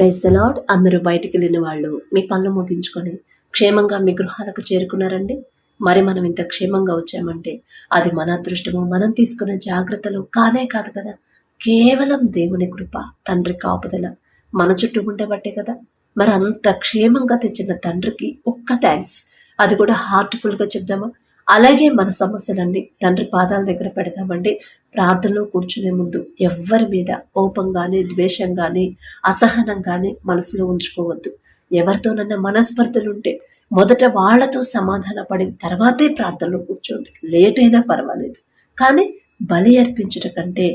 Praise the lord. అందరూ బయటికి వెళ్ళిన వాళ్ళు మీ పనులు ముగించుకొని క్షేమంగా మీ గృహాలకు చేరుకున్నారండి. మరి మనం ఇంత క్షేమంగా వచ్చామంటే అది మన అదృష్టము, మనం తీసుకున్న జాగ్రత్తలు కానే కాదు కదా, కేవలం దేవుని కృప, తండ్రి కాపుదల మన చుట్టూ ఉంటే బట్టే కదా. మరి అంత క్షేమంగా తెచ్చిన తండ్రికి ఒక్క థ్యాంక్స్, అది కూడా హార్ట్ఫుల్గా చెప్దామా? అలాగే మన సమస్యలన్నీ తండ్రి పాదాల దగ్గర పెడతామండి. ప్రార్థనలో కూర్చునే ముందు ఎవ్వరి మీద కోపం కానీ, ద్వేషం కానీ, అసహనం కానీ మనసులో ఉంచుకోవద్దు. ఎవరితోనన్నా మనస్పర్ధలుంటే మొదట వాళ్లతో సమాధాన పడిన తర్వాతే ప్రార్థనలో కూర్చోండి. లేట్ అయినా పర్వాలేదు, కానీ బలి అర్పించుట కంటే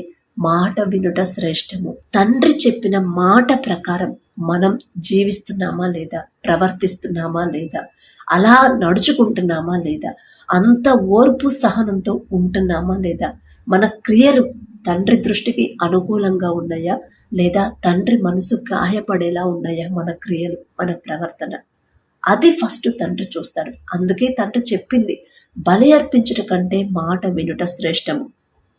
మాట వినుట శ్రేష్టము. తండ్రి చెప్పిన మాట ప్రకారం మనం జీవిస్తున్నామా లేదా, ప్రవర్తిస్తున్నామా లేదా, అలా నడుచుకుంటున్నామా లేదా, అంత ఓర్పు సహనంతో ఉంటున్నామా లేదా, మన క్రియలు తండ్రి దృష్టికి అనుకూలంగా ఉన్నాయా లేదా, తండ్రి మనసు గాయపడేలా ఉన్నాయా మన క్రియలు, మన ప్రవర్తన, అది ఫస్ట్ తండ్రి చూస్తాడు. అందుకే తండ్రి చెప్పింది బలి అర్పించుట కంటే మాట వినుట శ్రేష్టము.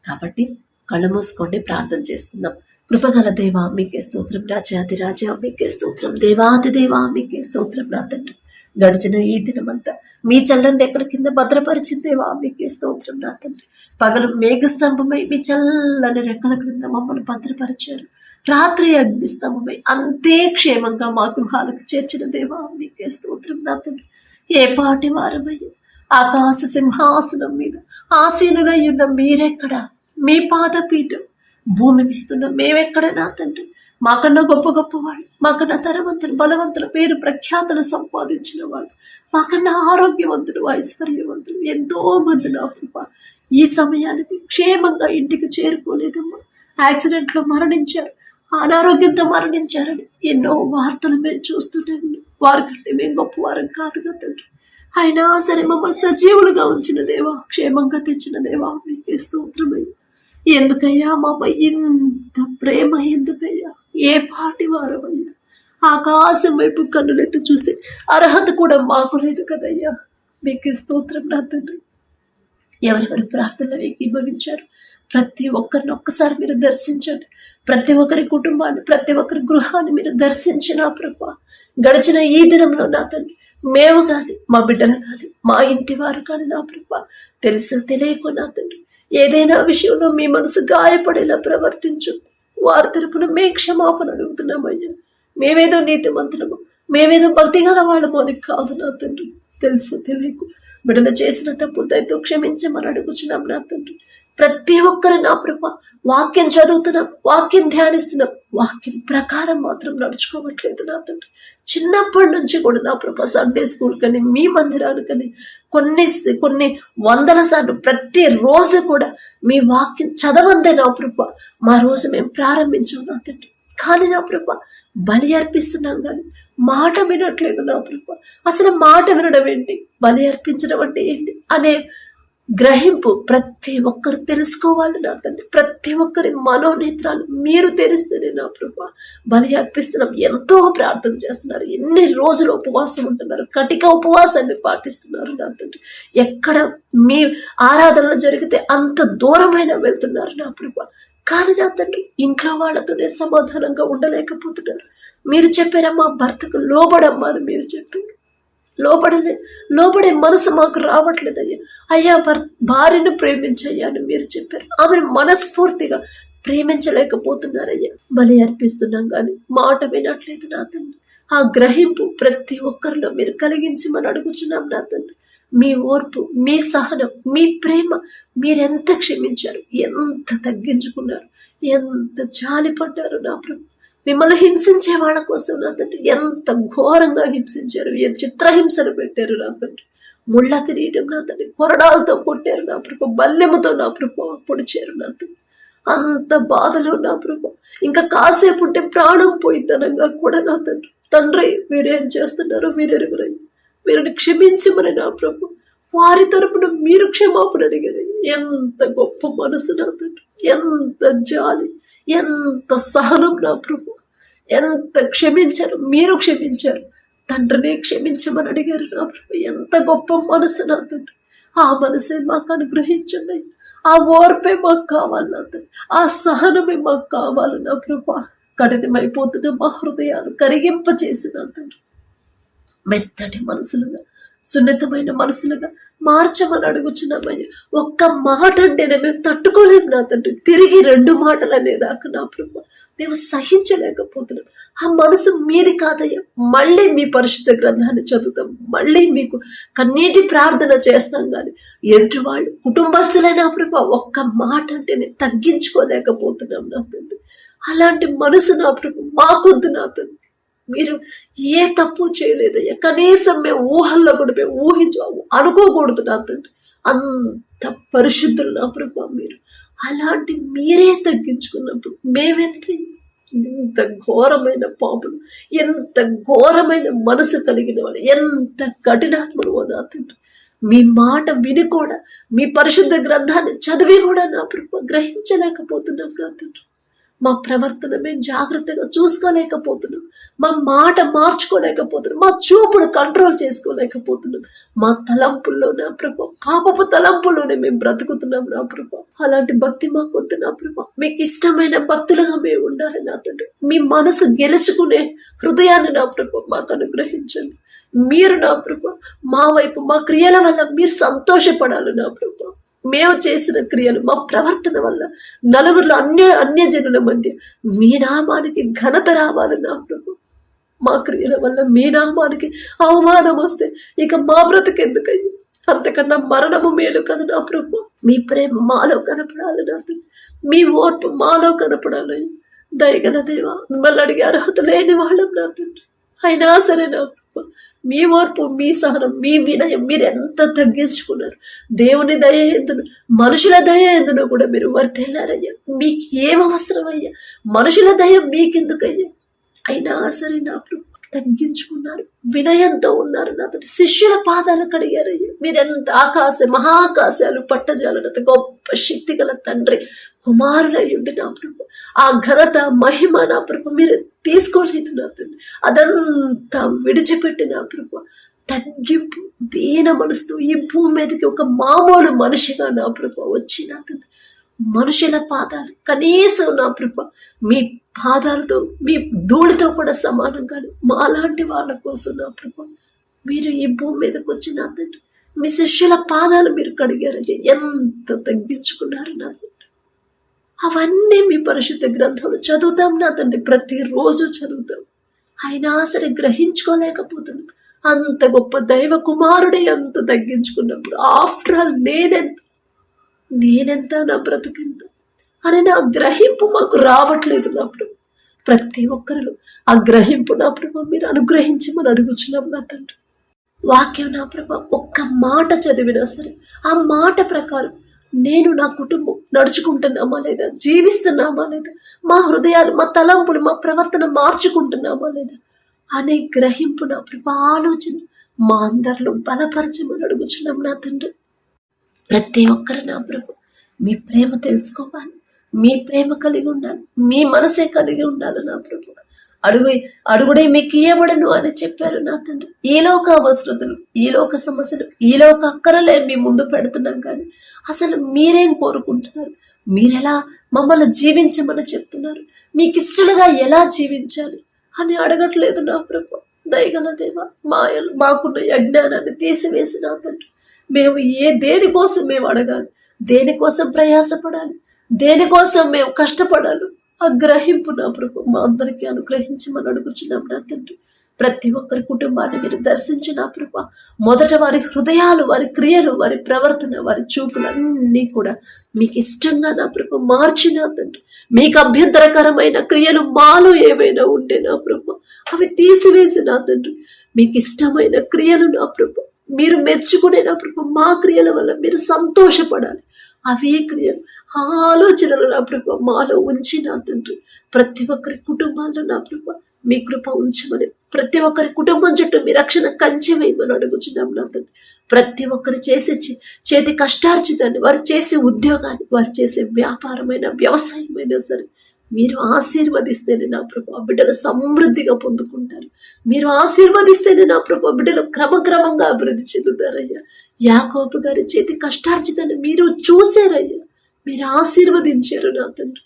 కాబట్టి కళ్ళు మూసుకోండి, ప్రార్థన చేసుకుందాం. కృపగల దేవా మీకే స్తోత్రం, రాజాది రాజా మీకే స్తోత్రం, దేవాది దేవా మీకే స్తోత్రం. నా తండ్రి గడిచిన ఈ దినమంతా మీ చల్లని రెక్కల కింద భద్రపరిచిందేవా మీకే స్తోత్రం. నా తండ్రి పగలు మేఘస్తంభమై మీ చల్లని రెక్కల క్రింద మమ్మల్ని భద్రపరిచారు, రాత్రి అగ్నిస్తంభమై అంతే క్షేమంగా మా గృహాలకు చేర్చిన దేవా మీకే స్తోత్రం. నా తండ్రి ఏ పాటి వారమయ్యా, ఆకాశ సింహాసనం మీద ఆసీనులై ఉన్న మీరెక్కడ, మీ పాదపీఠం భూమి మీద ఉన్న మేమెక్కడ నా తండ్రి. మాకన్నా గొప్ప గొప్ప వాళ్ళు, మాకన్నా తరవంతులు, బలవంతులు, పేరు ప్రఖ్యాతులు సంపాదించిన వాళ్ళు, మాకన్నా ఆరోగ్యవంతులు, ఐశ్వర్యవంతులు ఎంతో మంది నా కృప ఈ సమయానికి క్షేమంగా ఇంటికి చేరుకోలేదమ్మా. యాక్సిడెంట్లో మరణించారు, అనారోగ్యంతో మరణించారని ఎన్నో వార్తలు మేము చూస్తున్నాం. వారికంటే మేము గొప్పవారం కాదు కదండి, అయినా సరే మమ్మల్ని సజీవులుగా ఉంచిన దేవా, క్షేమంగా తెచ్చిన దేవా మీకే స్తోత్రమయ్యా. ఎందుకయ్యా మాపై ఇంత ప్రేమ, ఎందుకయ్యా, ఏ పాటి వారమయ్యా, ఆకాశం వైపు కన్నులెత్తి చూసి అర్హత కూడా మాకు లేదు కదయ్యా, మీకే స్తోత్రం. నా తండ్రి ఎవరెవరు ప్రార్థనలు ఏకీభవించారు ప్రతి ఒక్కరిని ఒక్కసారి మీరు దర్శించండి. ప్రతి ఒక్కరి కుటుంబాన్ని, ప్రతి ఒక్కరి గృహాన్ని మీరు దర్శించిన ప్రభా, గడిచిన ఈ దినంలో నా తండ్రి మేము కానీ, మా బిడ్డలు కానీ, మా ఇంటి వారు కానీ నా ప్రభా, తెలుసో తెలియకో నా తండ్రి ఏదైనా విషయంలో మీ మనసు గాయపడేలా ప్రవర్తించు. వారి తరపున మే క్షమాపణ అడుగుతున్నామయ్యా. మేమేదో నీతిమంతులము, మేమేదో భక్తి గల వాళ్ళము అని కాదు నా తండ్రి. తెలుసు తెలియకు బిడ్డలు చేసిన తప్పు దయతో క్షమించమని అడుగుచున్నాం నా తండ్రి. ప్రతి ఒక్కరు నా ప్రభా వాక్యం చదువుతున్నాం, వాక్యం ధ్యానిస్తున్నాం, వాక్యం ప్రకారం మాత్రం నడుచుకోవట్లేదు నా తండ్రి. చిన్నప్పటి నుంచి కూడా నా ప్రభా సండే స్కూల్ కానీ, మీ మందిరానికని కొన్ని వందల సార్లు ప్రతి రోజు కూడా మీ వాక్యం చదవందే నా ప్రభా మా రోజు మేము ప్రారంభించాం నా తండ్రి. కానీ నా ప్రభా బలి అర్పిస్తున్నాం కానీ మాట వినట్లేదు నా ప్రభా. అసలు మాట వినడం ఏంటి, బలి అర్పించడం అంటే ఏంటి అనే గ్రహింపు ప్రతి ఒక్కరు తెలుసుకోవాలి నా తండ్రి. ప్రతి ఒక్కరి మనోనేత్రాలు మీరు తెరిస్తేనే నా ప్రభా బలి అర్పిస్తున్నాం. ఎంతో ప్రార్థన చేస్తున్నారు, ఎన్ని రోజులు ఉపవాసం ఉంటున్నారు, కటిక ఉపవాసాన్ని పాటిస్తున్నారు నా తండ్రి. ఎక్కడ మీ ఆరాధనలు జరిగితే అంత దూరమైన వెళ్తున్నారు నా ప్రభా. కానీ నా తండ్రి ఇంట్లో వాళ్ళతోనే సమాధానంగా ఉండలేకపోతున్నారు. మీరు చెప్పారా మా భర్తకు లోబడమ్మా అని మీరు చెప్పారు. లోబడే మనసు మాకు రావట్లేదయ్యా. అయ్యా భార్యను ప్రేమించయ్యా అని మీరు చెప్పారు. ఆమెను మనస్ఫూర్తిగా ప్రేమించలేకపోతున్నారయ్యా. బలి అర్పిస్తున్నాం కానీ మాట వినట్లేదు నా తండ్రి. ఆ గ్రహింపు ప్రతి ఒక్కరిలో మీరు కలిగించమని అడుగుచున్నాం నా తండ్రి. మీ ఓర్పు, మీ సహనం, మీ ప్రేమ, మీరెంత క్షమించారు, ఎంత తగ్గించుకున్నారు, ఎంత జాలిపడ్డారు నా ప్రభు. మిమ్మల్ని హింసించే వాళ్ళ కోసం నా తండ్రి ఎంత ఘోరంగా హింసించారు, చిత్రహింసలు పెట్టారు నా తండ్రి. ముళ్ళ కిరీటం నా తండ్రి, కొరడాలతో కొట్టారు నా ప్రభు, బల్లెముతో నా ప్రభు పొడిచారు నా తండ్రి. అంత బాధలో నా ప్రభు ఇంకా కాసేపు ఉంటే ప్రాణం పోయిద్దనంగా కూడా నా తండ్రి. తండ్రి మీరేం చేస్తున్నారో మీరెరుగురయ్యి, మీరుని క్షమించమని నా ప్రభు వారి తరపున మీరు క్షమాపణ అడిగారు. ఎంత గొప్ప మనసు నా తండ్రి, ఎంత జాలి, ఎంత సహనం నా ప్రభు. ఎంత క్షమించారు, మీరు క్షమించారు, తండ్రిని క్షమించమని అడిగారు నా ప్రభు. ఎంత గొప్ప మనసు నా తండ్రి. ఆ మనసే మాకు అనుగ్రహించండి, ఆ ఓర్పే మాకు కావాలి నా తండ్రి, ఆ సహనమే మాకు కావాలి నా ప్రభు. కఠినమైపోతున్న మా హృదయాలు కరిగింపచేసిన తండ్రి మెత్తటి మనసులుగా, సున్నితమైన మనసులుగా మార్చమని అడుగుచున్నామయ్యా. ఒక్క మాట అంటేనే మేము తట్టుకోలేము నా తండ్రి, తిరిగి 2 మాటలు అనేదాకా నా ప్రభు మేము సహించలేకపోతున్నాం. ఆ మనసు మీది కాదయ్యా. మళ్ళీ మీ పరిశుద్ధ గ్రంథాన్ని చదువుతాం, మళ్ళీ మీకు కన్నీటి ప్రార్థన చేస్తాం. కానీ ఎదుటి వాళ్ళు కుటుంబస్తులైనా ప్రభు ఒక్క మాట అంటేనే తగ్గించుకోలేకపోతున్నాం నా తండ్రి. అలాంటి మనసు నా ప్రభు మాకొద్దు నా తండ్రి. మీరు ఏ తప్పు చేయలేదయ్యా. కనీసం మేము ఊహల్లో కూడా మేము అనుకోకూడదు నా తండ్రి. అంత పరిశుద్ధులు నా ప్రభు మీరు. అలాంటి మీరే తగ్గించుకున్నప్పుడు ఎంత ఘోరమైన పాపులు, ఎంత ఘోరమైన మనసు కలిగిన వాళ్ళు, ఎంత కఠినాత్మలు నా తండ్రి. మీ మాట విని కూడా, మీ పరిశుద్ధ గ్రంథాన్ని చదివి కూడా నా ప్రభు గ్రహించలేకపోతున్నాం నా తండ్రి. మా ప్రవర్తన మేము జాగ్రత్తగా చూసుకోలేకపోతున్నాం, మా మాట మార్చుకోలేకపోతున్నాం, మా చూపును కంట్రోల్ చేసుకోలేకపోతున్నాం. మా తలంపుల్లో నా ప్రభు, పాపపు తలంపుల్లోనే మేము బ్రతుకుతున్నాం నా ప్రభు. అలాంటి భక్తి మాకొద్దు నా ప్రభు. మీకు ఇష్టమైన భక్తులుగా మేము ఉండాలి నా తండ్రి. మీ మనసు గెలుచుకునే హృదయాన్ని నా ప్రభు మాకు అనుగ్రహించండి. మీరు నా ప్రభు మా వైపు, మా క్రియల వల్ల మీరు సంతోషపడాలి నా ప్రభు. మేము చేసిన క్రియలు, మా ప్రవర్తన వల్ల నలుగురు అన్యజనుల మధ్య మీ నామానికి ఘనత రావాలి నా ప్రభు. మా క్రియల వల్ల మీ నామానికి అవమానం వస్తే ఇక మా బ్రతుకెందుకయ్యా? అంతకన్నా మరణము మేలు కదా నా ప్రభు. మీ ప్రేమ మాలో కనపడాలి నా తండ్రి, మీ ఓర్పు మాలో కనపడాలి. దయగల దేవా, మిమ్మల్ని అడిగే అర్హత లేని వాళ్ళం నా తండ్రి. అయినా సరే నా ప్రభు, మీ ఓర్పు, మీ సహనం, మీ వినయం మీరు ఎంత తగ్గించుకున్నారు. దేవుని దయ ఎందును, మనుషుల దయ ఎందును కూడా మీరు వర్తెల్లారయ్యా. మీకు ఏం అవసరమయ్యా? మనుషుల దయ మీకెందుకయ్యా? అయినా సరే నా ప్రభు తగ్గించుకున్నారు, వినయంతో ఉన్నారు నా తండ్రి. శిష్యుల పాదాలు కడిగారయ్యా. మీరెంత మహాకాశాలు పట్టజాలనంత గొప్ప శక్తి గల తండ్రి కుమారులయ్యుండి నా ప్రభు, ఆ ఘనత మహిమ నా ప్రభు మీరు తీసుకోలేదు నా తండ్రి. అదంతా విడిచిపెట్టి నా ప్రభు తగ్గింపు, దీన మనసుతో ఈ భూమి మీదకి ఒక మామూలు మనిషిగా నా ప్రభు వచ్చి నా తండ్రి మనుషుల పాదాలు కనీసం నా ప్రభు మీ పాదాలతో, మీ ధూళితో కూడా సమానంగా మాలాంటి వాళ్ళ కోసం నా ప్రభు మీరు ఈ భూమి మీదకి వచ్చి నా తండ్రి మీ శిష్యుల పాదాలు మీరు కడిగారు. ఎంత తగ్గించుకున్నారు నా తండ్రి. అవన్నీ మీ పరిశుద్ధ గ్రంథంలో చదువుతాం నా తండ్రి, ప్రతిరోజు చదువుతాం. అయినా సరే గ్రహించుకోలేకపోతున్నాం. అంత గొప్ప దైవ కుమారుడే అంత తగ్గించుకున్నప్పుడు ఆఫ్టర్ ఆల్ నేనెంత నా బ్రతుకెంత అని నా గ్రహింపు మాకు రావట్లేదు నా ప్రభు. ప్రతి ఒక్కరిలో ఆ గ్రహింపు నా ప్రభు మీరు అనుగ్రహించి మనం అడుగుచున్నాం నా తండ్రి. వాక్యం నా ప్రభు ఒక్క మాట చదివినా సరే ఆ మాట ప్రకారం నేను, నా కుటుంబం నడుచుకుంటున్నామా లేదా, జీవిస్తున్నామా లేదా, మా హృదయాలు, మా తలంపులు, మా ప్రవర్తన మార్చుకుంటున్నామా లేదా అనే గ్రహింపు నా ప్రభు ఆలోచన మా అందరిలో బలపరచమని అడుగుచున్నాం నా తండ్రి. ప్రతి ఒక్కరు నా ప్రభు మీ ప్రేమ తెలుసుకోవాలి, మీ ప్రేమ కలిగి ఉండాలి, మీ మనసే కలిగి ఉండాలి నా ప్రభు. అడుగుడే మీకు ఇయ్యబడను అని చెప్పారు నా తండ్రి. ఈ లోక అవసరతలు, ఈ లోక సమస్యలు, ఈ లోక అక్కరలే మీ ముందు పెడుతున్నాం. కానీ అసలు మీరేం కోరుకుంటున్నారు? మీరెలా మమ్మల్ని జీవించమని చెప్తున్నారు? మీకు ఇష్టలుగా ఎలా జీవించాలి అని అడగట్లేదు నా ప్రభు. దయగల దేవ, మాకున్న అజ్ఞానాన్ని తీసివేసి నా తండ్రి మేము దేనికోసం మేము అడగాలి, దేనికోసం ప్రయాసపడాలి, దేనికోసం మేము కష్టపడాలి, ఆ గ్రహింపు నా ప్రభు మా అందరికీ అనుగ్రహించమని అడుగుచున్నాం నా తండ్రి. ప్రతి ఒక్కరి కుటుంబాన్ని మీరు దర్శించి నా ప్రభు మొదట వారి హృదయాలు, వారి క్రియలు, వారి ప్రవర్తన, వారి చూపులన్నీ కూడా మీకు ఇష్టంగా నా ప్రభు మార్చి నా తండ్రి. మీకు అభ్యంతరకరమైన క్రియలు మాలో ఏమైనా ఉంటే నా ప్రభు అవి తీసివేసి నా తండ్రి మీకు ఇష్టమైన క్రియలు నా ప్రభు మీరు మెచ్చుకునే నా ప్రభు మా క్రియల వల్ల మీరు సంతోషపడాలి. అవే క్రియలు, ఆలోచనలు నా ప్రభు మాలో ఉంచి నా తండ్రి ప్రతి ఒక్కరి కుటుంబాల్లో నా ప్రభు మీ కృప ఉంచమని, ప్రతి ఒక్కరి కుటుంబం చుట్టూ మీ రక్షణ కంచె వేయమని అడుగుచున్నాం నా తండ్రి. ప్రతి ఒక్కరు చేసే చేతి కష్టార్జితాన్ని, వారు చేసే ఉద్యోగాన్ని, వారు చేసే వ్యాపారమైన, వ్యవసాయమైనా సరే మీరు ఆశీర్వదిస్తేనే నా ప్రభు బిడ్డలు సమృద్ధిగా పొందుకుంటారు. మీరు ఆశీర్వదిస్తేనే నా ప్రభు బిడ్డలు క్రమక్రమంగా అభివృద్ధి చెందుతారయ్యా. యాకోబు గారి చేతి కష్టార్జితాన్ని మీరు చూసారయ్యా, మీరు ఆశీర్వదించారు నా తండ్రి.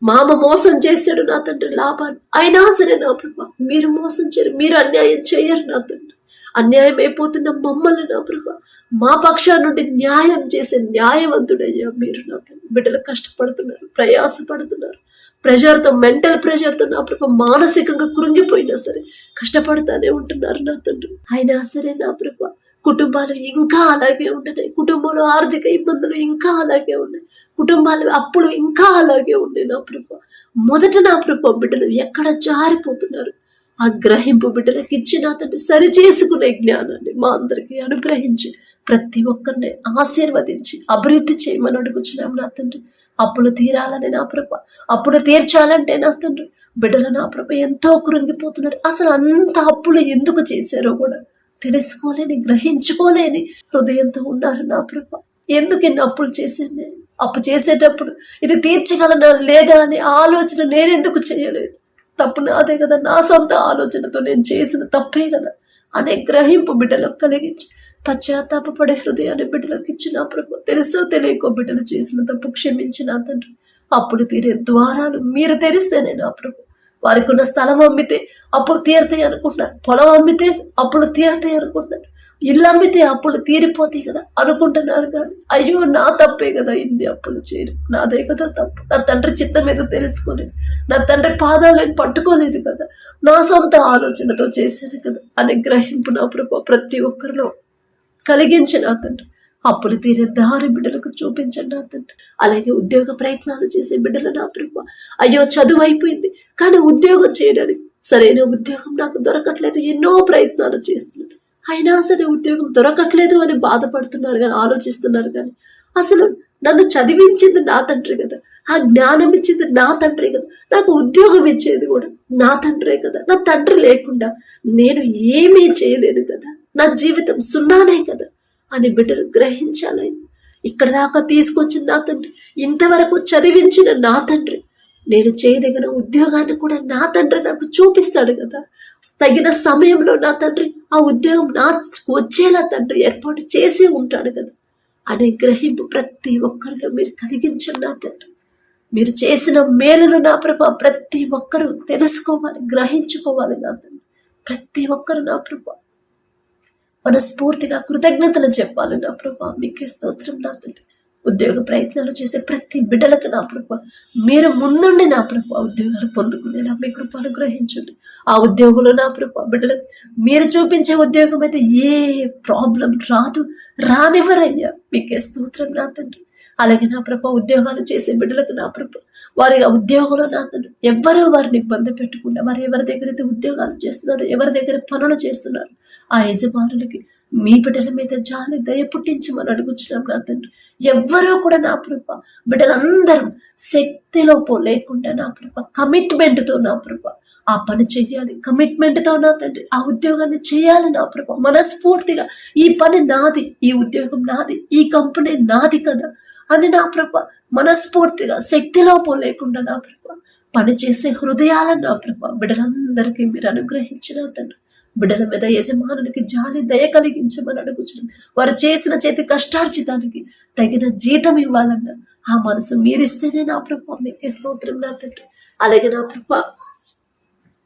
మామ మోసం చేశాడు నా తండ్రి లాభాన్ని, అయినా సరే నా ప్రభా మీరు మోసం చేయరు, మీరు అన్యాయం చేయరు నా తండ్రి. అన్యాయం అయిపోతున్న మమ్మల్ని నా ప్రభా మా పక్షా నుండి న్యాయం చేసే న్యాయవంతుడయ్యా మీరు నా తండ్రి. బిడ్డలు కష్టపడుతున్నారు, ప్రయాసపడుతున్నారు, ప్రెషర్తో, మెంటల్ ప్రెషర్తో నా ప్రభా మానసికంగా కృంగిపోయినా సరే కష్టపడుతూనే ఉంటున్నారు నా తండ్రి. అయినా సరే నా ప్రభా కుటుంబాలు ఇంకా అలాగే ఉంటున్నాయి, కుటుంబంలో ఆర్థిక ఇబ్బందులు ఇంకా అలాగే ఉన్నాయి, కుటుంబాలు అప్పులు ఇంకా అలాగే ఉన్నాయి నా ప్రభా. మొదట నా ప్రభా బిడ్డలు ఎక్కడ జారిపోతున్నారు, ఆ గ్రహింపు బిడ్డలకు ఇచ్చి నా తండ్రి సరి చేసుకునే జ్ఞానాన్ని మా అందరికీ అనుగ్రహించి ప్రతి ఒక్కరిని ఆశీర్వదించి అభివృద్ధి చేయమని అడుగుచున్నాం నా తండ్రి. అప్పులు తీరాలని నా ప్రభ, అప్పులు తీర్చాలంటే నా తండ్రి బిడ్డలు నా ప్రభ ఎంతో కృంగిపోతున్నారు. అసలు అంత అప్పులు ఎందుకు చేశారో కూడా తెలుసుకోలేని, గ్రహించుకోలేని హృదయంతో ఉన్నారు నా ప్రభ. ఎందుకు ఎన్ని అప్పులు చేశాను నేను, అప్పు చేసేటప్పుడు ఇది తీర్చగలనా లేదా అనే ఆలోచన నేనెందుకు చేయలేదు, తప్పు నాదే కదా, నా సొంత ఆలోచనతో నేను చేసిన తప్పే కదా అనే గ్రహింపు బిడ్డలకు కలిగించి పశ్చాత్తాపడే హృదయాన్ని బిడ్డలకు ఇచ్చిన ప్రభు. తెలుసో తెలియకో బిడ్డలు చేసిన తప్పు క్షమించిన తండ్రి. అప్పుడు తీరే ద్వారాలు మీరు తెరిస్తేనే నా ప్రభు. వారికి ఉన్న స్థలం అమ్మితే అప్పులు తీరుతాయి అనుకుంటున్నారు, పొలం అమ్మితే అప్పులు తీరుతాయి అనుకుంటున్నారు, ఇల్లు అమ్మితే అప్పులు తీరిపోతాయి కదా అనుకుంటున్నారు. కానీ అయ్యో నా తప్పే కదా ఇన్ని అప్పులు చేయరు, నాదే కదా తప్పు, నా తండ్రి చిత్తం ఏదో తెలుసుకోలేదు, నా తండ్రి పాదాలు నేను పట్టుకోలేదు కదా, నా సొంత ఆలోచనతో చేశాను కదా అనే గ్రహింపు నా ప్రభు ప్రతి ఒక్కరిలో కలిగించిన తండ్రి. అప్పులు తీరే దారి బిడ్డలకు చూపించండి నా తండ్రి. అలాగే ఉద్యోగ ప్రయత్నాలు చేసే బిడ్డలు నా ప్రభు, అయ్యో చదువు అయిపోయింది కానీ ఉద్యోగం చేయడానికి సరైన ఉద్యోగం నాకు దొరకట్లేదు, ఎన్నో ప్రయత్నాలు చేస్తున్నాను, అయినా సరే ఉద్యోగం దొరకట్లేదు అని బాధపడుతున్నారు కానీ ఆలోచిస్తున్నారు. కానీ అసలు నన్ను చదివించింది నా తండ్రి కదా, ఆ జ్ఞానం ఇచ్చింది నా తండ్రి కదా, నాకు ఉద్యోగం ఇచ్చేది కూడా నా తండ్రే కదా, నా తండ్రి లేకుండా నేను ఏమీ చేయలేను కదా, నా జీవితం సున్నానే కదా అని బిడ్డలు గ్రహించాలి. ఇక్కడ దాకా తీసుకొచ్చిన నా తండ్రి, ఇంతవరకు చదివించిన నా తండ్రి, నేను చేయదగిన ఉద్యోగాన్ని కూడా నా తండ్రి నాకు చూపిస్తాడు కదా, తగిన సమయంలో నా తండ్రి ఆ ఉద్యోగం నాకు వచ్చేలా తండ్రి ఏర్పాటు చేసి ఉంటాడు కదా అనే గ్రహింపు ప్రతి ఒక్కరిలో మీరు కలిగించండి నా తండ్రి. మీరు చేసిన మేలులు నా ప్రభా ప్రతి ఒక్కరూ తెలుసుకోవాలి, గ్రహించుకోవాలి నా తండ్రి. ప్రతి ఒక్కరు నా ప్రభా మనస్ఫూర్తిగా కృతజ్ఞతలు చెప్పాలి నా ప్రభా. మీకే స్తోత్రం నా తండ్రి. ఉద్యోగ ప్రయత్నాలు చేసే ప్రతి బిడ్డలకు నా ప్రభా మీరు ముందుండి నా ప్రభా ఉద్యోగాలు పొందుకునేలా మీ కృపను గ్రహించండి. ఆ ఉద్యోగులు నా ప్రభా బిడ్డలకు మీరు చూపించే ఉద్యోగం అయితే ఏ ప్రాబ్లం రానివ్వరయ్యా. మీకే స్తోత్రం నా తండ్రి. అలాగే నా ప్రభా ఉద్యోగాలు చేసే బిడ్డలకు నా ప్రభా వారి ఉద్యోగంలో నా తండ్రి ఎవ్వరూ వారిని ఇబ్బంది పెట్టకుండా వారు ఎవరి దగ్గర అయితే ఉద్యోగాలు చేస్తున్నారు, ఎవరి దగ్గర పనులు చేస్తున్నారు, ఆ యజమానులకి మీ బిడ్డల మీద జాలి దయ పుట్టించమని అడుగుచున్నాం నా తండ్రి. ఎవ్వరూ కూడా నా ప్రభా బిడ్డలందరూ శక్తిలో లేకుండా నా ప్రభా కమిట్మెంట్తో నా ప్రభా ఆ పని చెయ్యాలి, కమిట్మెంట్తో నా తండ్రి ఆ ఉద్యోగాన్ని చేయాలి నా ప్రభా మనస్ఫూర్తిగా. ఈ పని నాది, ఈ ఉద్యోగం నాది, ఈ కంపెనీ నాది కదా అని నా ప్రభా మనస్ఫూర్తిగా శక్తిలో లేకుండా నా ప్రభా పనిచేసే హృదయాలను నా ప్రభా బిడ్డలందరికీ మీరు అనుగ్రహించిన తండ్రి. బిడ్డల మీద యజమానునికి జాలి దయ కలిగించమని అడుగుచున్నాం. వారు చేసిన చేతి కష్టార్జితానికి తగిన జీతం ఇవ్వాలన్నా ఆ మనసు మీరిస్తేనే నా ప్రభా మీకే స్తోత్రం నా తండ్రి. అలాగే నా ప్రభా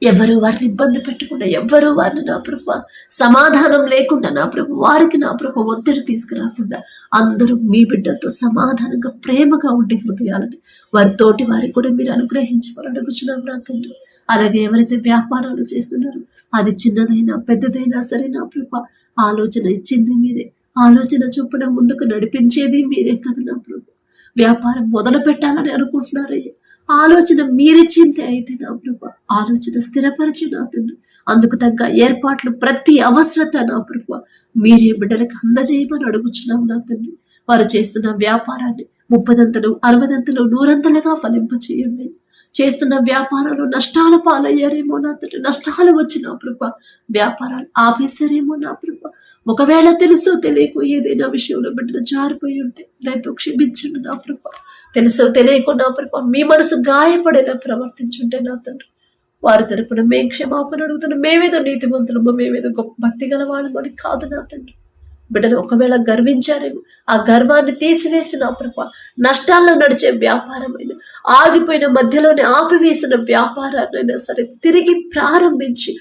ఎవరు వారిని ఇబ్బంది పెట్టకుండా, ఎవ్వరూ వారిని నా ప్రభా సమాధానం లేకుండా నా ప్రభు వారికి నా ప్రభు ఒత్తిడి తీసుకురాకుండా అందరూ మీ బిడ్డలతో సమాధానంగా ప్రేమగా ఉండే హృదయాలని వారితోటి వారికి కూడా మీరు అనుగ్రహించమని అడుగుచున్నాం నా తండ్రి. అలాగే ఎవరైతే వ్యాపారాలు చేస్తున్నారో అది చిన్నదైనా పెద్దదైనా సరే నా ప్రభా ఆలోచన ఇచ్చింది మీరే, ఆలోచన చొప్పున ముందుకు నడిపించేది మీరే కదా నా ప్రభు. వ్యాపారం మొదలు పెట్టాలని అనుకుంటున్నారయ్యా, ఆలోచన మీరిచ్చింది అయితే నా ప్రభా ఆలోచన స్థిరపరిచి నా తండ్రి అందుకు తగ్గ ఏర్పాట్లు ప్రతి అవసరత నా ప్రభా మీరే బిడ్డలకు అందజేయమని అడుగుచున్నాం నా తండ్రి. వారు చేస్తున్న వ్యాపారాన్ని 30ంతలు 60ంతలు 100ంతలుగా ఫలింపచేయండి. చేస్తున్న వ్యాపారాలు నష్టాల పాలయ్యారేమో నా తండ్రి, నష్టాలు వచ్చిన ప్రభా వ్యాపారాలు ఆపేశారేమో నా ప్రభా. ఒకవేళ తెలుసో తెలియకో ఏదైనా విషయంలో బిడ్డలు జారిపోయి ఉంటే దాంతో క్షమించండి నా ప్రభా. తెలుసో తెలియకో నా ప్రభా మీ మనసు గాయపడేలా ప్రవర్తించుంటే నా తండ్రి వారి తరపున మేము క్షమాపణ అడుగుతున్నాం. మేమేదో నీతిమంతులమో మేమేదో గొప్ప భక్తి గల వాళ్ళమని కాదు నా తండ్రి. బిడ్డలు ఒకవేళ గర్వించారేమో ఆ గర్వాన్ని తీసివేసి నా ప్రభా నష్టాల్లో నడిచే వ్యాపారమైన ఆగిపోయిన మధ్యలోనే ఆపివేసిన వ్యాపారాన్నైనా సరే తిరిగి ప్రారంభించి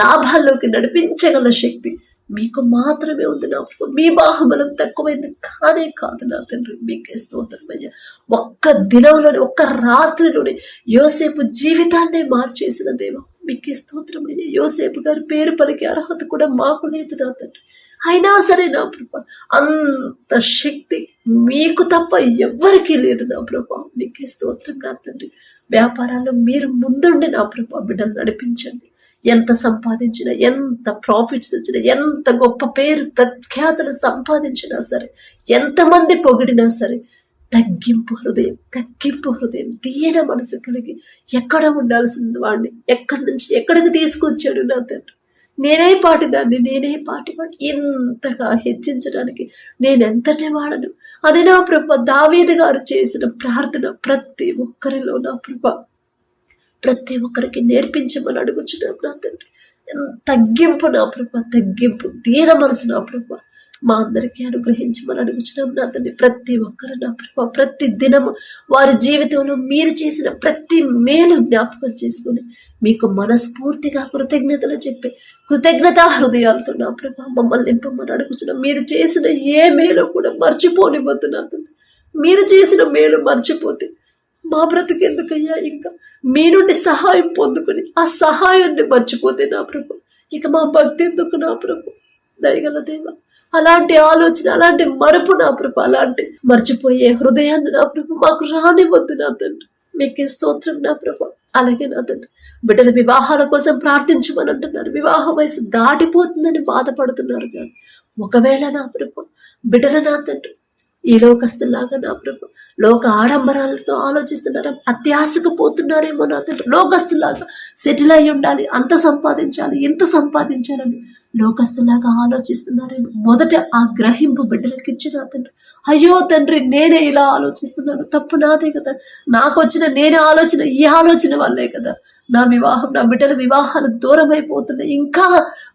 లాభాల్లోకి నడిపించగల శక్తి మీకు మాత్రమే ఉంది నా ప్రభు. మీ బాహుబలం తక్కువైంది కానే కాదు నా తండ్రి. మీకే స్తోత్రమయ్యా. ఒక్క దినంలోనే, ఒక్క రాత్రిలోనే యోసేపు జీవితాన్నే మార్చేసిన దేవా, మీకే స్తోత్రమయ్యా. యోసేపు గారి పేరు పలికే అర్హత కూడా మాకు లేదు నా తండ్రి. అయినా సరే నా ప్రభు, అంత శక్తి మీకు తప్ప ఎవ్వరికీ లేదు నా ప్రభు. మీకే స్తోత్రం నా తండ్రి. వ్యాపారాల్లో మీరు ముందుండి నా ప్రభు బిడ్డలు నడిపించండి. ఎంత సంపాదించినా, ఎంత ప్రాఫిట్స్ వచ్చినా, ఎంత గొప్ప పేరు ప్రఖ్యాతులు సంపాదించినా సరే, ఎంతమంది పొగిడినా సరే, తగ్గింపు హృదయం, దీన మనసు కలిగి ఎక్కడ ఉండాల్సింది వాడిని ఎక్కడి నుంచి ఎక్కడికి తీసుకొచ్చాడు నా తండ్రి. నేనే పాటిదాన్ని, ఇంతగా హెచ్చించడానికి నేనెంతటి వాడను అని నా ప్రభ దావీదు గారు చేసిన ప్రార్థన ప్రతి ఒక్కరిలో నా ప్రభ ప్రతి ఒక్కరికి నేర్పించమని అడుగుచున్నాం నా తండ్రి. తగ్గింపు నా ప్రభ, తగ్గింపు దీన మనసు నా ప్రభ మా అందరికీ అనుగ్రహించమని అడుగుచున్నాం నా తండ్రి. ప్రతి ఒక్కరు నా ప్రభ ప్రతి దినము వారి జీవితంలో మీరు చేసిన ప్రతి మేలు జ్ఞాపకం చేసుకుని మీకు మనస్ఫూర్తిగా కృతజ్ఞతలు చెప్పి కృతజ్ఞతా హృదయాలతో నా ప్రభ మమ్మల్ని నింపమని అడుగుచున్నాం. మీరు చేసిన ఏ మేలు కూడా మర్చిపోనివద్దు నా తండ్రి. మీరు చేసిన మేలు మర్చిపోతే మా బ్రతుకెందుకయ్యా, ఇంకా మీ నుండి సహాయం పొందుకుని ఆ సహాయాన్ని మర్చిపోతే నా ప్రభు ఇక మా భక్తి ఎందుకు నా ప్రభు. దయగల దేవ, అలాంటి ఆలోచన, అలాంటి మరుపు నా ప్రభు, అలాంటి మర్చిపోయే హృదయాన్ని నా ప్రభు మాకు రానివద్దు నా తండ్రి. మీకే స్తోత్రం నా ప్రభు. అలాగే నా తండ్రి, బిడ్డల వివాహాల కోసం ప్రార్థించమని అంటున్నారు. వివాహ వయసు దాటిపోతుందని బాధపడుతున్నారు. కానీ ఒకవేళ నా ప్రభు బిడ్డల నా తండ్రి ఈ లోకస్తులాగా నా ప్రభు లోక ఆడంబరాలతో ఆలోచిస్తున్నారా, అత్యాశకు పోతున్నారేమో నా తండ్రి. లోకస్తులాగా సెటిల్ అయి ఉండాలి, అంత సంపాదించాలి, ఇంత సంపాదించాలని లోకస్తులాగా ఆలోచిస్తున్నారేమో. మొదట ఆ గ్రహింపు బిడ్డలకి ఇచ్చి నా తండ్రి, అయ్యో తండ్రి నేనే ఇలా ఆలోచిస్తున్నాను, తప్పు నాదే కదా, నాకు వచ్చిన నేనే ఆలోచన ఈ ఆలోచన వల్లే కదా నా వివాహం, నా బిడ్డల వివాహాలు దూరం అయిపోతున్నాయి, ఇంకా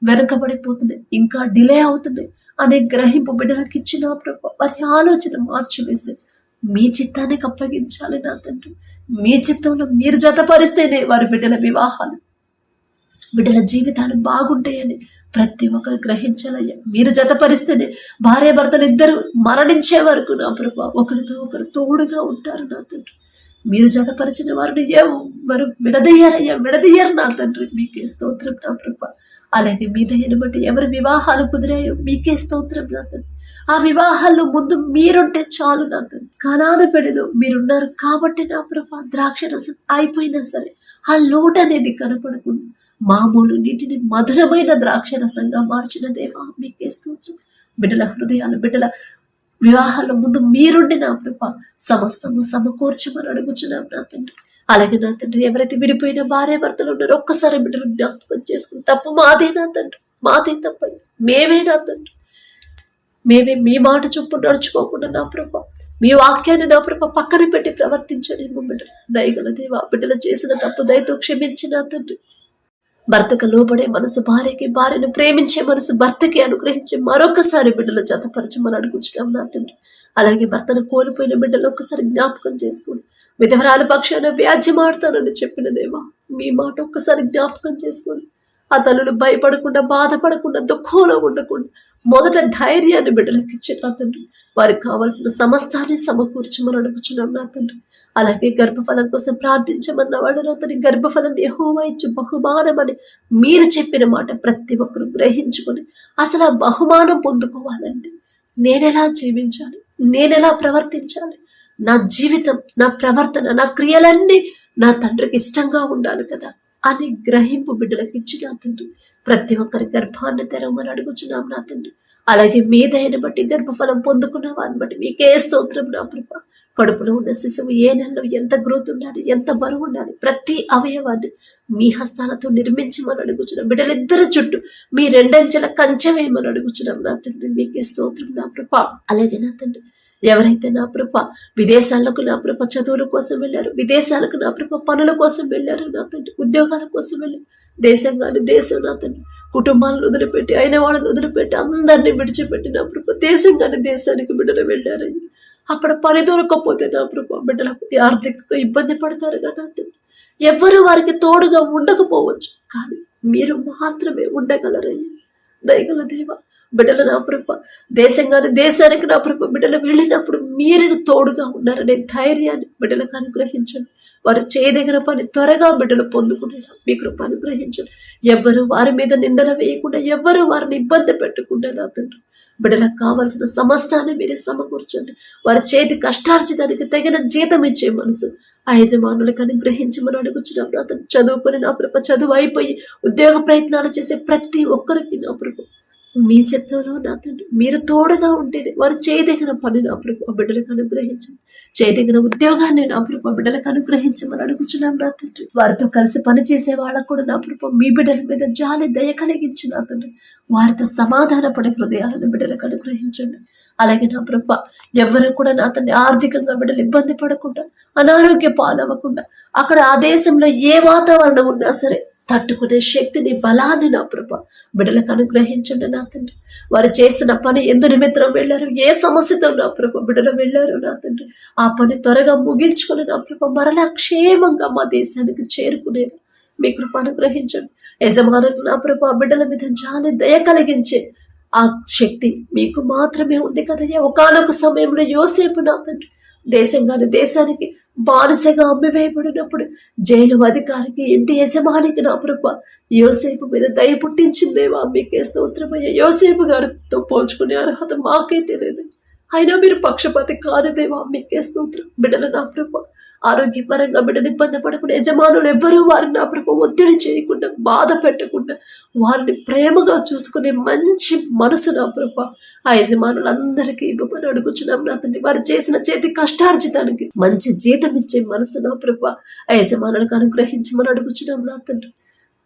వెనకబడిపోతున్నాయి, ఇంకా డిలే అవుతున్నాయి అనే గ్రహింపు బిడ్డలకు ఇచ్చిన ప్రభు వారి ఆలోచన మార్చివేసి మీ చిత్తానికి అప్పగించాలి నా తండ్రి. మీ చిత్తంలో మీరు జతపరిస్తేనే వారి బిడ్డల వివాహాలు, బిడ్డల జీవితాలు బాగుంటాయని ప్రతి ఒక్కరు గ్రహించాలయ్యా. మీరు జతపరిస్తేనే భార్య భర్తలు ఇద్దరు మరణించే వరకు నా ప్రభు ఒకరితో ఒకరు తోడుగా ఉంటారు నా తండ్రి. మీరు జతపరిచిన వారిని ఎవరు విడదీయరు నా తండ్రి. మీకే స్తోత్రం నా ప్రభు. అలాగే మీ దయను బట్టి ఎవరి వివాహాలు కుదిరాయో మీకే స్తోత్రం నా తండ్రి. ఆ వివాహాల్లో ముందు మీరుంటే చాలు నా తండ్రి. కానాను పెడదు మీరున్నారు కాబట్టి నా ప్రభు ద్రాక్ష రసం అయిపోయినా సరే ఆ లోటు అనేది కనపడకుండా మామూలు నీటిని మధురమైన ద్రాక్ష రసంగా మార్చిన దేవా మీకే స్తోత్రం. బిడ్డల హృదయాలు, బిడ్డల వివాహాల ముందు మీరుండి నా ప్రభ సమస్తము సమకూర్చమని అడుగుచున్నాం నా తండ్రి. అలాగే నా తండ్రి, ఎవరైతే విడిపోయిన భార్య భర్తలు ఉన్నారో ఒక్కసారి బిడ్డలు జ్ఞాపకం చేసుకుని, తప్పు మాదే నా తండ్రి, మాదే తప్పదు, మేమే నా తండ్రి, మేమే మీ మాట చొప్పున నడుచుకోకుండా నా ప్రభ మీ వాక్యాన్ని నా ప్రభ పక్కన పెట్టి ప్రవర్తించలేము. బిడ్డలు దయగల దేవా, బిడ్డలు చేసిన తప్పు దయతో క్షమించి నా తండ్రి. భర్తకు లోబడే మనసు భార్యకి, భార్యను ప్రేమించే మనసు భర్తకి అనుగ్రహించి మరొకసారి బిడ్డలు జతపరచమని అడుగుచున్నాం నా తండ్రి. అలాగే భర్తను కోల్పోయిన బిడ్డలు ఒక్కసారి జ్ఞాపకం చేసుకుని విధవరాల పక్షాన వ్యాజ్యమాడతానని చెప్పిన దేవా మీ మాట ఒక్కసారి జ్ఞాపకం చేసుకొని ఆ తల్లులు భయపడకుండా, బాధపడకుండా, దుఃఖంలో ఉండకుండా మొదట ధైర్యాన్ని బిడ్డలకు ఇచ్చే నా తండ్రి. వారికి కావాల్సిన సమస్తాన్ని సమకూర్చమని అడుగుచున్నాం నా తండ్రి. అలాగే గర్భఫలం కోసం ప్రార్థించమన్నవాడు నా తండ్రి. గర్భఫలం యెహోవా ఇచ్చు బహుమానమని మీరు చెప్పిన మాట ప్రతి ఒక్కరు గ్రహించుకొని అసలు ఆ బహుమానం పొందుకోవాలండి. నేనెలా జీవించాలి, నేనెలా ప్రవర్తించాలి, నా జీవితం, నా ప్రవర్తన, నా క్రియలన్నీ నా తండ్రికి ఇష్టంగా ఉండాలి కదా అని గ్రహింపు బిడ్డలకు ఇచ్చి నా తండ్రి. ప్రతి ఒక్కరి గర్భాన్ని తెరవమని అడుగుచున్నాం నా తండ్రి. అలాగే మీ దయని బట్టి గర్భఫలం పొందుకున్న వారిని బట్టి మీకే స్తోత్రం నా ప్రభ. కడుపులో ఉన్న శిశువు ఏ నెలలో ఎంత గ్రోత్ ఉండాలి, ఎంత బరువు ఉండాలి, ప్రతి అవయవాన్ని మీ హస్తాలతో నిర్మించమని అడుగుచున్నాం. బిడ్డలిద్దరి చుట్టూ మీ రెండంచెల కంచె వేయమని అడుగుచున్నాం నా తండ్రి. మీకే స్తోత్రం నా ప్రభ. అలాగే నా తండ్రి, ఎవరైతే నా ప్రభ విదేశాలకు నా ప్రభ చదువుల కోసం వెళ్ళారు, విదేశాలకు నా ప్రభ పనుల కోసం వెళ్ళారు నా తండ్రి, ఉద్యోగాల కోసం వెళ్ళారు, దేశంగాని దేశం నా తండ్రి, కుటుంబాలను వదిలిపెట్టి, అయిన వాళ్ళని వదిలిపెట్టి, అందరినీ విడిచిపెట్టి నా ప్రభ దేశంగాని దేశానికి బిడ్డలు వెళ్ళారని అక్కడ పని దొరకకపోతే నా ప్రభా బిడ్డలకు ఆర్థికంగా ఇబ్బంది పడతారు కదా తండ్రి. ఎవ్వరు వారికి తోడుగా ఉండకపోవచ్చు, కానీ మీరు మాత్రమే ఉండగలరయ్యా. దయగల దేవ, బిడ్డలు నా ప్రభ దేశంగాని దేశానికి నా ప్రభ బిడ్డలు వెళ్ళినప్పుడు మీరు తోడుగా ఉన్నారనే ధైర్యాన్ని బిడ్డలకు అనుగ్రహించండి. వారు చేయదగిన పని త్వరగా బిడ్డలు పొందుకునేలా మీ కృప అనుగ్రహించండి. ఎవ్వరు వారి మీద నిందన వేయకుండా, ఎవ్వరు వారిని ఇబ్బంది పెట్టకుండా నా తండ్రి బిడ్డలకు కావలసిన సమస్తాన్ని మీరే సమకూర్చండి. వారి చేతి కష్టార్జితానికి తగిన జీతం ఇచ్చే మనసు ఆ యజమానులకు అనుగ్రహించమని అడుగుచున్నాం నా తండ్రి. చదువుకొని నా ప్రభ చదువు అయిపోయి ఉద్యోగ ప్రయత్నాలు చేసే ప్రతి ఒక్కరికి నా ప్రభ మీ చిత్తంలో నా తండ్రి మీరు తోడుగా ఉంటేనే వారు చేయదగిన పని నా ప్రభు బిడ్డలకు అనుగ్రహించండి. చేయదగిన ఉద్యోగాన్ని నా ప్రభు బిడ్డలకు అనుగ్రహించమని అడుగుచున్నాం నా తండ్రి. వారితో కలిసి పనిచేసే వాళ్ళకు కూడా నా ప్రభు మీ బిడ్డల మీద జాలి దయ కలిగించి నా తండ్రి వారితో సమాధానపడే హృదయాలను బిడ్డలకు అనుగ్రహించండి. అలాగే నా ప్రభ ఎవరు కూడా నా తండ్రి ఆర్థికంగా బిడ్డలు ఇబ్బంది పడకుండా, అనారోగ్య పాలవ్వకుండా, అక్కడ ఆ దేశంలో ఏ వాతావరణం ఉన్నా సరే తట్టుకునే శక్తిని, బలాన్ని నా ప్రభ బిడ్డలకు అనుగ్రహించండి నా తండ్రి. వారు చేస్తున్న పని ఎందు నిమిత్తం వెళ్ళారు, ఏ సమస్యతో నా ప్రభ బిడ్డలు వెళ్ళారు నా తండ్రి, ఆ పని త్వరగా ముగించుకొని నా ప్రభ మరలా క్షేమంగా మా దేశానికి చేరుకునేలా మీ కృప అనుగ్రహించండి. యజమానులు నా ప్రభ బిడ్డల మీద జాలి దయ కలిగించే ఆ శక్తి మీకు మాత్రమే ఉంది కదయ్యా. ఒకానొక సమయంలో యోసేపు నా తండ్రి దేశానికి బానిసగా అమ్మివేయబడినప్పుడు జైలు అధికారికి, ఇంటి యజమానికి నా ప్రభ యోసేపు మీద దయ పుట్టించిందేవా మీకే స్తోత్రమయ్యా. యోసేపు గారితో పోల్చుకునే అర్హత మాకే తెలియదు, అయినా మీరు పక్షపాతి కానిదేవా మీకే స్తోత్రం. బిడ్డలు నా ప్రభ ఆరోగ్యపరంగా బిడ్డలు ఇబ్బంది పడకుండా, యజమానులు ఎవ్వరూ వారిని నా ప్రభ ఒత్తిడి చేయకుండా, బాధ పెట్టకుండా వారిని ప్రేమగా చూసుకునే మంచి మనసు నా ప్రభ ఆ యజమానులందరికీ ఇవ్వమని అడుగుచున్నాం నా తండ్రి. వారు చేసిన చేతి కష్టార్జితానికి మంచి జీతం ఇచ్చే మనసు నా ప్రభ ఆ యజమానులకు అనుగ్రహించమని అడుగుచున్నాం నా తండ్రి.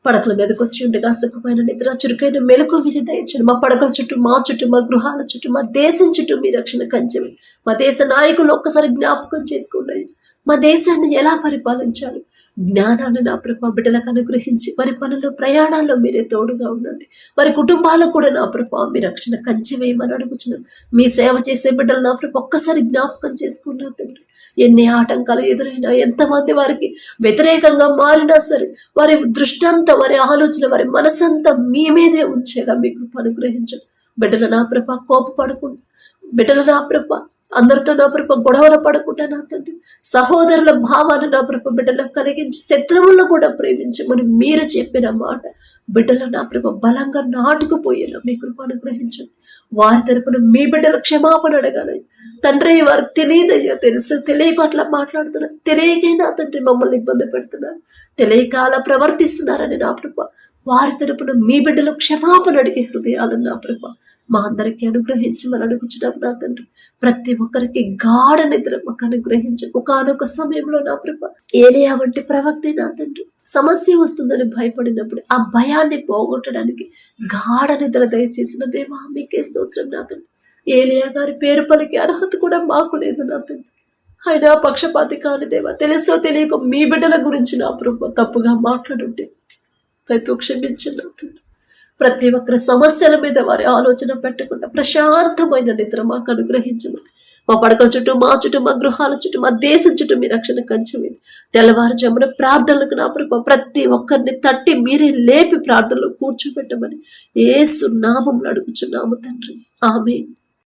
పడకల మీదకి వచ్చి ఉండగా సుఖమైన నిద్ర, చురుకైన మెలకు మీరు దయచండి. మా పడకల చుట్టూ, మా చుట్టూ, మా గృహాల చుట్టూ, మా దేశం చుట్టూ మీ రక్షణ కంచెమే. మా దేశ నాయకులు ఒక్కసారి జ్ఞాపకం చేసుకోండి. మా దేశాన్ని ఎలా పరిపాలించాలి జ్ఞానాన్ని నా ప్రభ బిడ్డలకు అనుగ్రహించి వారి పనుల్లో, ప్రయాణాల్లో మీరే తోడుగా ఉండండి. వారి కుటుంబాలకు కూడా నా ప్రభ మీ రక్షణ కంచె వేయమని అడుగుచున్నాను. మీ సేవ చేసే బిడ్డలు నా ప్రభ ఒక్కసారి జ్ఞాపకం చేసుకున్నా తండ్రి. ఎన్ని ఆటంకాలు ఎదురైనా, ఎంతమంది వారికి వ్యతిరేకంగా మారినా సరే వారి దృష్టంతా, వారి ఆలోచన, వారి మనసంతా మీ మీదే ఉంచేలా మీ కృప అనుగ్రహించండి. బిడ్డలు నా ప్రభ కోపపడకుండా, బిడ్డలు నా ప్రభ అందరితో నా ప్రభ గొడవలు పడకుండా నా తండ్రి సహోదరుల భావాన్ని నా ప్రభ బిడ్డలకు కలిగించి శత్రువులను కూడా ప్రేమించమని మీరు చెప్పిన మాట బిడ్డలు నా ప్రభ బలంగా నాటుకుపోయేలా మీ కృప అనుగ్రహించండి. వారి తరపున మీ బిడ్డలు క్షమాపణ అడగాలి తండ్రి. వారికి తెలియదయ్యా, తెలుసు తెలియక అట్లా మాట్లాడుతున్నారు, తెలియకే నా తండ్రి మమ్మల్ని ఇబ్బంది పెడుతున్నారు, తెలియక అలా ప్రవర్తిస్తున్నారని నా ప్రభ వారి తరపున మీ బిడ్డలు క్షమాపణ అడిగే హృదయాలను నా ప్రభ మా అందరికీ అనుగ్రహించమని అడుగుచున్నాం నా తండ్రి. ప్రతి ఒక్కరికి గాఢ నిద్ర మాకు అనుగ్రహించు. ఒకనొక సమయంలో నా ప్రభ ఏలియా వంటి ప్రవక్తే నా తండ్రి సమస్య వస్తుందని భయపడినప్పుడు ఆ భయాన్ని పోగొట్టడానికి గాఢ నిద్ర దయచేసిన దేవా మీకే స్తోత్రం నా తండ్రి. ఏలియా గారి పేరు పలికి అర్హత కూడా మాకు లేదు నా తండ్రి, అయినా పక్షపాతి కాని దేవా తెలుసో తెలియక మీ బిడ్డల గురించి నా ప్రభ తప్పుగా మాట్లాడుంటే దయతో క్షమించండి నా తండ్రి. ప్రతి ఒక్కరి సమస్యల మీద వారి ఆలోచన పెట్టకుండా ప్రశాంతమైన నిద్ర మాకు అనుగ్రహించమని, మా పడకల చుట్టూ, మా చుట్టూ, మా గృహాల చుట్టూ, మా దేశం చుట్టూ మీ రక్షణ కంచెమని, తెల్లవారుజామున ప్రార్థనలకు నా ప్రభ ప్రతి ఒక్కరిని తట్టి మీరే లేపి ప్రార్థనలో కూర్చోబెట్టమని యేసు నామములో అడుగుచున్నాము తండ్రి. ఆమేన్.